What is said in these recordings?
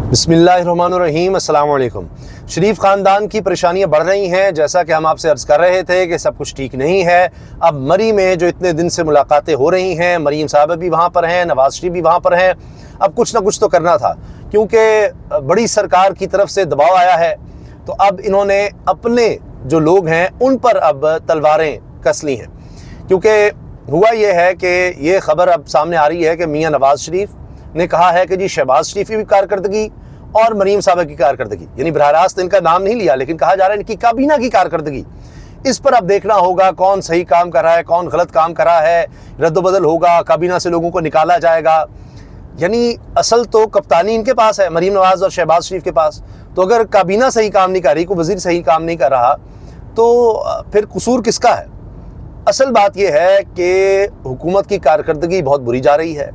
बिस्मिल्लाहिर्रहमानिर्रहीम, अस्सलाम वालेकुम। शरीफ ख़ानदान की परेशानियां बढ़ रही हैं। जैसा कि हम आपसे अर्ज़ कर रहे थे कि सब कुछ ठीक नहीं है। अब मरी में जो इतने दिन से मुलाकातें हो रही हैं, मरीम साहब भी वहाँ पर हैं, नवाज शरीफ भी वहाँ पर हैं। अब कुछ ना कुछ तो करना था, क्योंकि बड़ी सरकार की तरफ से दबाव आया है। तो अब इन्होंने अपने जो लोग हैं उन पर अब तलवारें कस ली हैं, क्योंकि हुआ ये है कि ये ख़बर अब सामने आ रही है कि मियाँ नवाज शरीफ ने कहा है कि जी शहबाज शरीफ की भी कारकर्दगी और मरीम साहब की कारकर्दगी, यानी बराह रास्त इनका नाम नहीं लिया, लेकिन कहा जा रहा है इनकी काबीना की कारकर्दगी। इस पर अब देखना होगा कौन सही काम कर रहा है, कौन गलत काम कर रहा है। रद्दबदल होगा, काबीना से लोगों को निकाला जाएगा। यानी असल तो कप्तानी इनके पास है, मरीम नवाज और शहबाज शरीफ के पास। तो अगर काबीना सही काम नहीं कर रही, कोई वजीर सही काम नहीं कर रहा, तो फिर कसूर किसका है? असल बात यह है कि हुकूमत की कारकर्दगी बहुत बुरी जा रही है।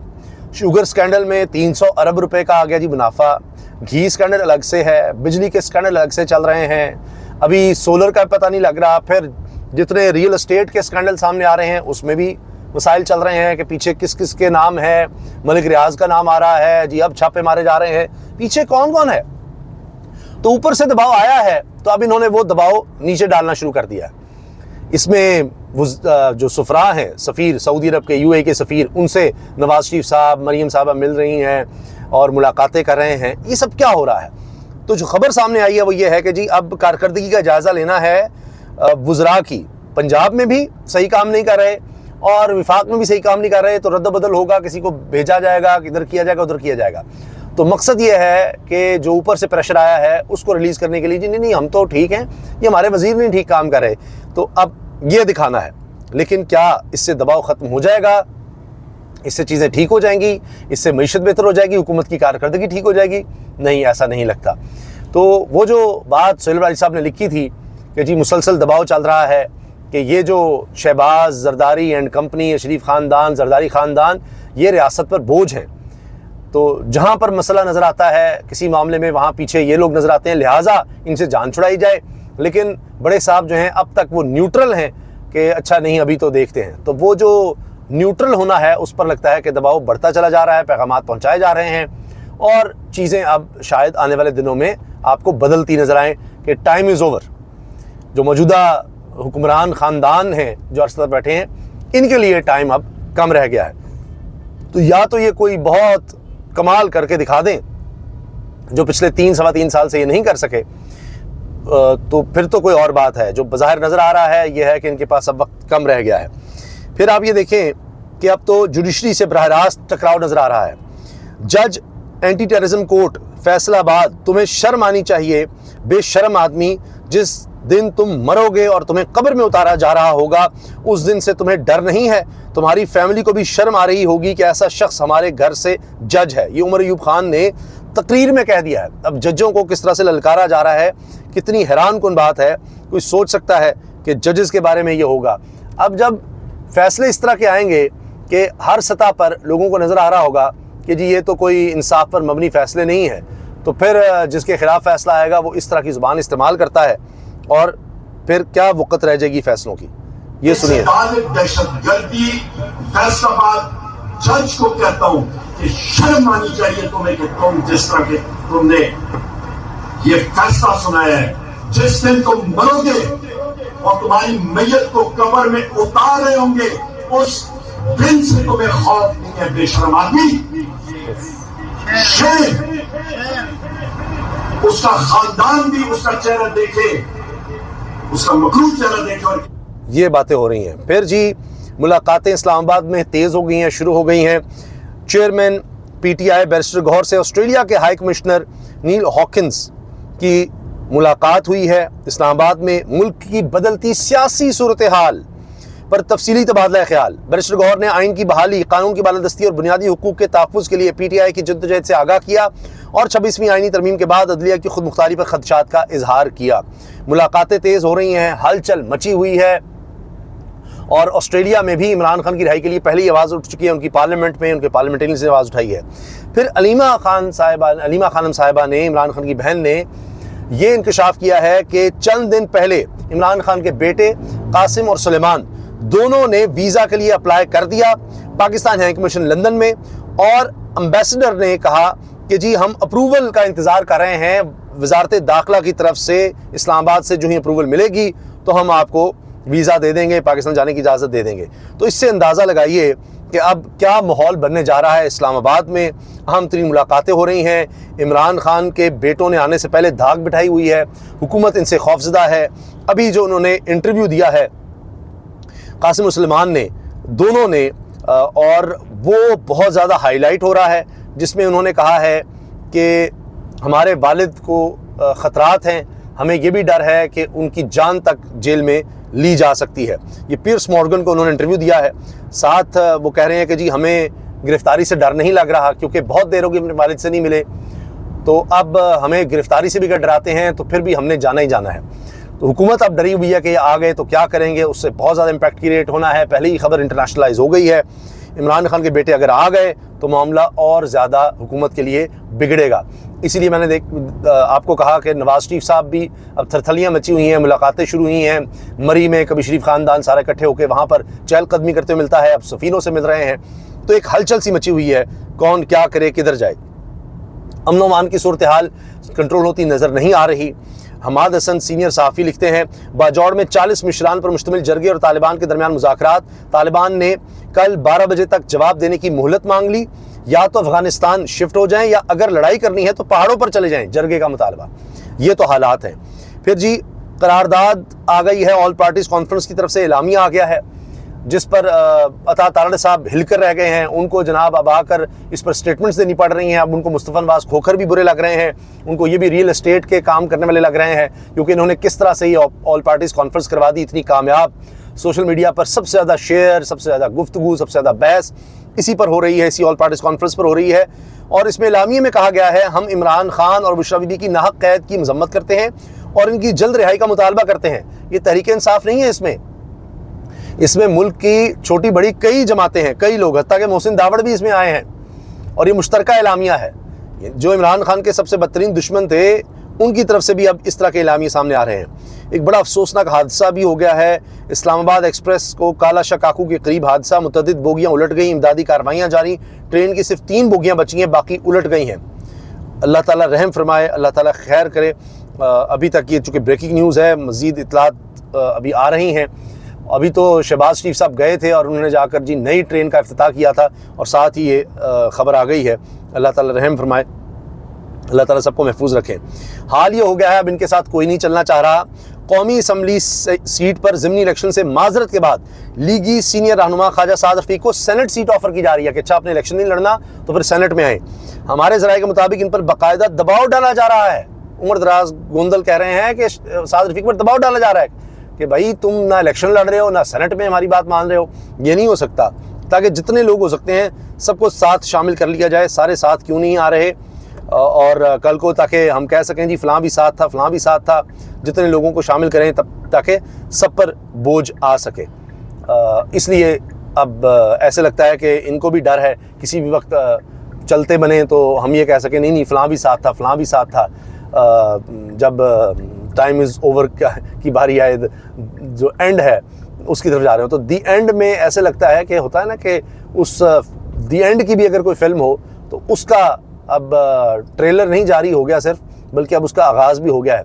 शुगर स्कैंडल में 300 अरब रुपए का आ गया जी मुनाफा। घी स्कैंडल अलग से है, बिजली के स्कैंडल अलग से चल रहे हैं, अभी सोलर का पता नहीं लग रहा। फिर जितने रियल एस्टेट के स्कैंडल सामने आ रहे हैं उसमें भी मसाइल चल रहे हैं कि पीछे किस किस के नाम है। मलिक रियाज का नाम आ रहा है जी, अब छापे मारे जा रहे हैं, पीछे कौन कौन है। तो ऊपर से दबाव आया है, तो अब इन्होंने वो दबाव नीचे डालना शुरू कर दिया है। इसमें जो सफरा हैं, सफ़ीर सऊदी अरब के, यूएई के सफ़ीर, उनसे नवाज शरीफ साहब, मरीम साहबा मिल रही हैं और मुलाकातें कर रहे हैं। ये सब क्या हो रहा है? तो जो खबर सामने आई है वो ये है कि जी अब कारकर्दगी का जायज़ा लेना है वज़रा की। पंजाब में भी सही काम नहीं कर रहे और विफाक में भी सही काम नहीं कर रहे, तो रद्द-बदल होगा, किसी को भेजा जाएगा, इधर किया जाएगा, उधर किया जाएगा। तो मकसद ये है कि जो ऊपर से प्रेशर आया है उसको रिलीज़ करने के लिए, जी नहीं हम तो ठीक हैं, ये हमारे वज़ीर नहीं ठीक काम कर रहे, तो अब ये दिखाना है। लेकिन क्या इससे दबाव ख़त्म हो जाएगा? इससे चीज़ें ठीक हो जाएंगी? इससे मईशत बेहतर हो जाएगी? हुकूमत की कारकर्दगी ठीक हो जाएगी? नहीं, ऐसा नहीं लगता। तो वो जो बात सोहेल वाली साहब ने लिखी थी कि जी मुसलसल दबाव चल रहा है कि ये जो शहबाज, जरदारी एंड कंपनी, शरीफ ख़ानदान, जरदारी ख़ानदान, ये रियासत पर बोझ हैं। तो जहाँ पर मसला नज़र आता है किसी मामले में, वहाँ पीछे ये लोग नज़र आते हैं, लिहाजा इनसे जान छुड़ाई जाए। लेकिन बड़े साहब जो हैं अब तक वो न्यूट्रल हैं कि अच्छा नहीं अभी तो देखते हैं। तो वो जो न्यूट्रल होना है उस पर लगता है कि दबाव बढ़ता चला जा रहा है, पैगामात पहुंचाए जा रहे हैं और चीज़ें अब शायद आने वाले दिनों में आपको बदलती नज़र आएँ कि टाइम इज़ ओवर। जो मौजूदा हुक्मरान ख़ानदान हैं जो अर्श पर बैठे हैं, इनके लिए टाइम अब कम रह गया है। तो या तो ये कोई बहुत कमाल करके दिखा दें जो पिछले 3-3.25 साल से ये नहीं कर सके, तो फिर तो कोई और बात है। जो बज़ाहिर नज़र आ रहा है ये है कि इनके पास अब वक्त कम रह गया है। फिर आप ये देखें कि अब तो जुडिशरी से बराह रास्त टकराव नज़र आ रहा है। जज एंटी टेररिज्म कोर्ट फैसलाबाद, तुम्हें शर्म आनी चाहिए बेशर्म आदमी। जिस दिन तुम मरोगे और तुम्हें कब्र में उतारा जा रहा होगा, उस दिन से तुम्हें डर नहीं है। तुम्हारी फैमिली को भी शर्म आ रही होगी कि ऐसा शख्स हमारे घर से जज है। ये उमर अयूब खान ने तकरीर में कह दिया है। अब जजों को किस तरह से ललकारा जा रहा है, कितनी हैरान कुन बात है। कोई सोच सकता है कि जजेस के बारे में ये होगा। अब जब फैसले इस तरह के आएंगे कि हर सतह पर लोगों को नज़र आ रहा होगा कि जी ये तो कोई इंसाफ पर मबनी फैसले नहीं है, तो फिर जिसके खिलाफ फैसला आएगा वो इस तरह की ज़ुबान इस्तेमाल करता है और फिर क्या वक़्त रह जाएगी फैसलों की। ये सुनिए। दहशतगर्दी फैसलाबाद जज को कहता हूं कि शर्म आनी चाहिए तुम्हें कि तुम जिस तरह के तुमने ये फैसला सुनाया है। जिस दिन तुम मरोगे और तुम्हारी मैयत को कब्र में उतार रहे होंगे, उस दिन से तुम्हें खौफ नहीं है बेशर्म आदमी। उसका खानदान भी उसका चेहरा देखे, उसका मकरूर चेहरा देखे। और ये बातें हो रही हैं। फिर जी मुलाकातें इस्लामाबाद में तेज़ हो गई हैं, शुरू हो गई हैं। चेयरमैन पीटीआई बैरिस्टर गौहर से ऑस्ट्रेलिया के हाई कमिश्नर नील हॉकिंस की मुलाकात हुई है। इस्लामाबाद में मुल्क की बदलती सियासी सूरत हाल पर तफसीली तबादला ख्याल। बैरिस्टर गौहर ने आइन की बहाली, कानून की बालादस्ती और बुनियादी हुकूक के तहफ़्फ़ुज़ के लिए पीटीआई की जद्दोजहद से आगाह किया और 26वीं आइनी तरमीम के बाद अदलिया की खुद मुख्तारी पर खदशात का इजहार किया। मुलाकातें तेज़ हो रही हैं, हलचल मची हुई है और ऑस्ट्रेलिया में भी इमरान खान की रिहाई के लिए पहली आवाज़ उठ चुकी है। उनकी पार्लियामेंट में उनके पार्लियामेंटेरियन से आवाज़ उठाई है। फिर अलीमा खानम साहिबा ने, इमरान खान की बहन ने ये इंकशाफ किया है कि चंद दिन पहले इमरान खान के बेटे कासिम और सुलेमान दोनों ने वीज़ा के लिए अप्लाई कर दिया पाकिस्तान हाई कमीशन लंदन में, और एम्बेसडर ने कहा कि जी हम अप्रूवल का इंतज़ार कर रहे हैं, वजारत दाखिला की तरफ से इस्लामाबाद से जो ही अप्रूवल मिलेगी तो हम आपको वीज़ा दे देंगे, पाकिस्तान जाने की इजाज़त दे देंगे। तो इससे अंदाज़ा लगाइए कि अब क्या माहौल बनने जा रहा है इस्लामाबाद में। अहम तरीन मुलाकातें हो रही हैं, इमरान खान के बेटों ने आने से पहले धाक बिठाई हुई है, हुकूमत इनसे खौफजदा है। अभी जो उन्होंने इंटरव्यू दिया है कासिम सुलेमान ने, दोनों ने, और वो बहुत ज़्यादा हाईलाइट हो रहा है, जिसमें उन्होंने कहा है कि हमारे वालिद को ख़तरात हैं, हमें ये भी डर है कि उनकी जान तक जेल में ली जा सकती है। ये पियर्स मॉर्गन को उन्होंने इंटरव्यू दिया है। साथ वो कह रहे हैं कि जी हमें गिरफ्तारी से डर नहीं लग रहा, क्योंकि बहुत देर होगी अपने वालिद से नहीं मिले, तो अब हमें गिरफ्तारी से भी अगर डराते हैं तो फिर भी हमने जाना ही जाना है। तो हुकूमत अब डरी हुई है कि ये आ गए तो क्या करेंगे, उससे बहुत ज़्यादा इम्पैक्ट क्रिएट होना है। पहले ही खबर इंटरनेशनलाइज हो गई है। इमरान खान के बेटे अगर आ गए तो मामला और ज़्यादा हुकूमत के लिए बिगड़ेगा। इसीलिए मैंने आपको कहा कि नवाज़ शरीफ साहब भी अब थरथलियाँ मची हुई हैं, मुलाकातें शुरू हुई हैं। मरी में कभी शरीफ ख़ानदान सारे इकट्ठे होकर वहाँ पर चहलकदमी करते मिलता है, अब सफ़ीनों से मिल रहे हैं। तो एक हलचल सी मची हुई है, कौन क्या करे, किधर जाए। अमन अमान की सूरत हाल कंट्रोल होती नज़र नहीं आ रही। हमाद हसन सीनियर सहाफ़ी लिखते हैं, बाजौड़ में 40 मिशरान पर मुश्तमिल जरगे और तालिबान के दरमियान मुज़ाकरात। तालिबान ने कल 12 बजे तक जवाब देने की मोहलत मांग ली, या तो अफगानिस्तान शिफ्ट हो जाएं या अगर लड़ाई करनी है तो पहाड़ों पर चले जाएं, जरगे का मुतालबा। ये तो हालात हैं। फिर जी करारदाद आ गई है, ऑल पार्टीज़ कॉन्फ्रेंस की तरफ से एलामिया आ गया है, जिस पर अता तारड़ साहब हिलकर रह गए हैं। उनको जनाब अब आकर इस पर स्टेटमेंट्स देनी पड़ रही हैं। अब उनको मुस्तफ़ा नवाज़ खोखर भी बुरे लग रहे हैं, उनको ये भी रियल एस्टेट के काम करने वाले लग रहे हैं, क्योंकि इन्होंने किस तरह से ये ऑल पार्टीज़ कॉन्फ्रेंस करवा दी, इतनी कामयाब। सोशल मीडिया पर सबसे ज़्यादा शेयर, सबसे ज़्यादा गुफ्तगू, सबसे ज़्यादा बहस इसी पर हो रही है, इसी ऑल पार्टीज़ कॉन्फ्रेंस पर हो रही है। और इसमें एलामिये में कहा गया है, हम इमरान खान और बुशरा बीबी की नाहक कैद की मजम्मत करते हैं और इनकी जल्द रिहाई का मुतालबा करते हैं। ये तहरीक इंसाफ नहीं है, इसमें मुल्क की छोटी बड़ी कई जमातें हैं, कई लोग, हत्ता के मोहसिन दावड़ भी इसमें आए हैं, और ये मुश्तरका एलामिया है। जो इमरान खान के सबसे बदतरीन दुश्मन थे, उनकी तरफ से भी अब इस तरह के एलामिये सामने आ रहे हैं। एक बड़ा अफसोसनाक हादसा भी हो गया है। इस्लामाबाद एक्सप्रेस को काला शाह काकू के करीब हादसा, मुतअद्दिद बोगियाँ उलट गई, इमदादी कार्रवाइयाँ जारी। ट्रेन की सिर्फ 3 बोगियाँ बची हैं, बाकी उलट गई हैं। अल्लाह ताला रहम फरमाए, अल्लाह ताला खैर करे। अभी तक ये चूँकि ब्रेकिंग न्यूज़ है, मज़ीद इतलात अभी आ रही हैं। अभी तो शहबाज शरीफ साहब गए थे और उन्होंने जाकर जी नई ट्रेन का इफ्तिताह किया था, और साथ ही ये ख़बर आ गई है। अल्लाह ताला रहम फरमाए, अल्लाह ताला सबको महफूज रखें। हाल ये हो गया है, अब इनके साथ कोई नहीं चलना चाह रहा। कौमी असम्बली सीट पर ज़िमनी इलेक्शन से माजरत के बाद लीगी सीनियर रहनुमा ख्वाजा साद रफ़ीक को सेनेट सीट ऑफर की जा रही है कि अच्छा, आपने इलेक्शन नहीं लड़ना तो फिर सेनेट में आए। हमारे ज़राए के मुताबिक इन पर बाकायदा दबाव डाला जा रहा है। उमर दराज गोंदल कह रहे हैं कि साद रफ़ीक पर दबाव डाला जा रहा है कि भाई तुम ना इलेक्शन लड़ रहे हो, ना सेनेट में हमारी बात मान रहे हो। ये नहीं हो सकता, ताकि जितने लोग हो सकते हैं सबको साथ शामिल कर लिया जाए। सारे साथ क्यों नहीं आ रहे, और कल को ताकि हम कह सकें जी फ़लाँ भी साथ था, फ़लाँ भी साथ था। जितने लोगों को शामिल करें तब ताकि सब पर बोझ आ सके। इसलिए अब ऐसे लगता है कि इनको भी डर है, किसी भी वक्त चलते बने तो हम ये कह सकें नहीं नहीं फ़लाँ भी साथ था, फ़लाँ भी साथ था। जब टाइम इज़ ओवर की बारी आए, जो एंड है उसकी तरफ जा रहे हो, तो दी एंड में ऐसे लगता है कि होता है ना कि उस दी एंड की भी अगर कोई फिल्म हो तो उसका अब ट्रेलर नहीं जारी हो गया सिर्फ, बल्कि अब उसका आगाज़ भी हो गया है।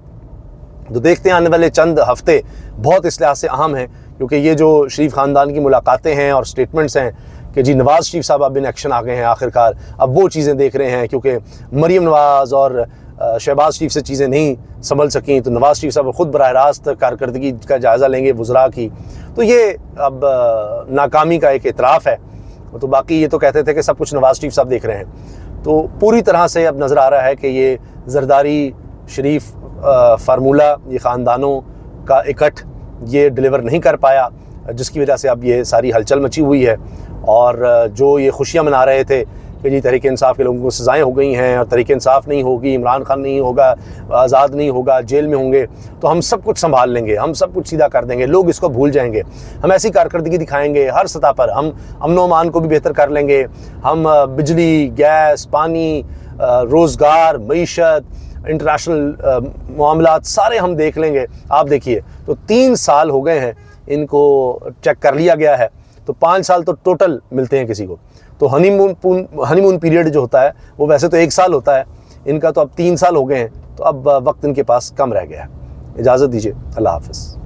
तो देखते हैं आने वाले चंद हफ्ते बहुत इस लिहाज से अहम हैं, क्योंकि ये जो शरीफ ख़ानदान की मुलाकातें हैं और स्टेटमेंट्स हैं कि जी नवाज़ शरीफ साहब अब इन एक्शन आ गए हैं आखिरकार, अब वो चीज़ें देख रहे हैं, क्योंकि मरीम नवाज़ और शहबाज शरीफ से चीज़ें नहीं संभल सकें, तो नवाज़ शरीफ साहब खुद बराह रास्त कारकर्दगी का जायज़ा लेंगे वज़रा की। तो ये अब नाकामी का एक एतराफ़ है। तो बाकी ये तो कहते थे कि सब कुछ नवाज़ शरीफ साहब देख रहे हैं, तो पूरी तरह से अब नज़र आ रहा है कि ये जरदारी शरीफ फार्मूला, ये ख़ानदानों का इकट्ठ ये डिलीवर नहीं कर पाया, जिसकी वजह से अब ये सारी हलचल मची हुई है। और जो ये खुशियाँ मना रहे थे कि जी तहरीक इंसाफ के लोगों को सज़ाएँ हो गई हैं और तहरीक इंसाफ नहीं होगी, इमरान खान नहीं होगा, आज़ाद नहीं होगा, जेल में होंगे, तो हम सब कुछ संभाल लेंगे, हम सब कुछ सीधा कर देंगे, लोग इसको भूल जाएंगे, हम ऐसी कारकर्दगी दिखाएंगे हर सतह पर, हम अमन अमान को भी बेहतर कर लेंगे, हम बिजली, गैस, पानी, रोज़गार, मईशत, इंटरनेशनल मामलात सारे हम देख लेंगे। आप देखिए, तो 3 साल हो गए हैं इनको चेक कर लिया गया है, तो 5 साल तो टोटल मिलते हैं किसी को। तो हनीमून पीरियड जो होता है वो वैसे तो 1 साल होता है, इनका तो अब 3 साल हो गए हैं, तो अब वक्त इनके पास कम रह गया है। इजाज़त दीजिए, अल्लाह हाफ़िज़।